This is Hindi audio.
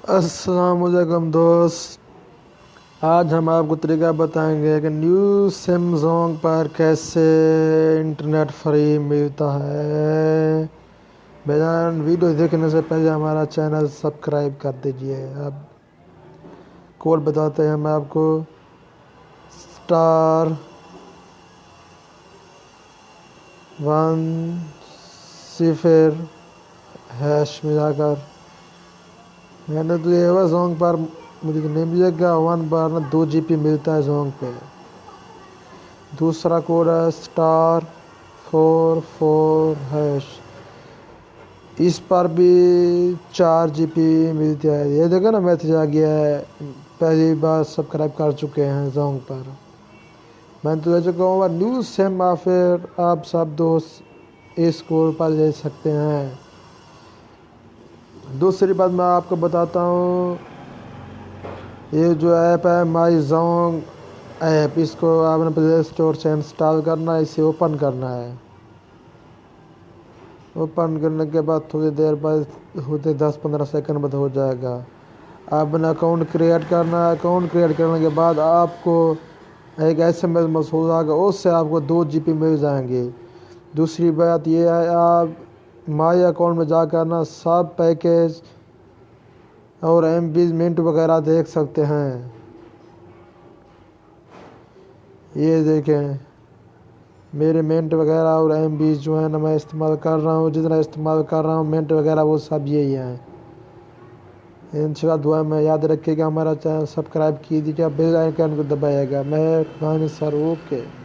अस्सलामुअलैकुम दोस्त। आज हम आपको तरीका बताएंगे कि न्यू सैमसंग पर कैसे इंटरनेट फ्री मिलता है। बेजान वीडियो देखने से पहले हमारा चैनल सब्सक्राइब कर दीजिए। अब कोड बताते हैं हम आपको। *1 मिलाकर मैंने तो ये हुआ सॉन्ग पर मुझे तो नहीं मिलेगा 1 बार ना 2 GB मिलता है सॉन्ग पे। दूसरा कोड है *44#। इस पर भी 4 GB मिलती है। ये देखो ना मैसेज आ गया है, पहली बार सब्सक्राइब कर चुके हैं सॉन्ग पर। मैं तो ऐसे कहूँगा न्यू सिम फिर आप सब दोस्त इस कोड पर ले सकते हैं। दूसरी बात मैं आपको बताता हूँ, ये जो ऐप है माई सॉन्ग ऐप, इसको आपने प्ले स्टोर से इंस्टॉल करना है। इसे ओपन करना है। ओपन करने के बाद थोड़ी देर बाद होते 10-15 सेकंड बाद हो जाएगा। आपने अकाउंट क्रिएट करना है। अकाउंट क्रिएट करने के बाद आपको एक SMS मौसूल आएगा, उससे आपको 2 GB मिल जाएंगे। दूसरी बात ये है, आप माई अकाउंट में जाकर ना सब पैकेज और MB मिनट वगैरह देख सकते हैं। ये देखें मेरे मिनट वगैरह और MB जो है ना मैं इस्तेमाल कर रहा हूँ, जितना इस्तेमाल कर रहा हूँ मिनट वगैरह वो सब यही हैं। इंशाल्लाह दुआ में याद रखिएगा, हमारा चैनल सब्सक्राइब कीजिएगा, बेल आइकन को दबाइएगा। मैं सर ओके।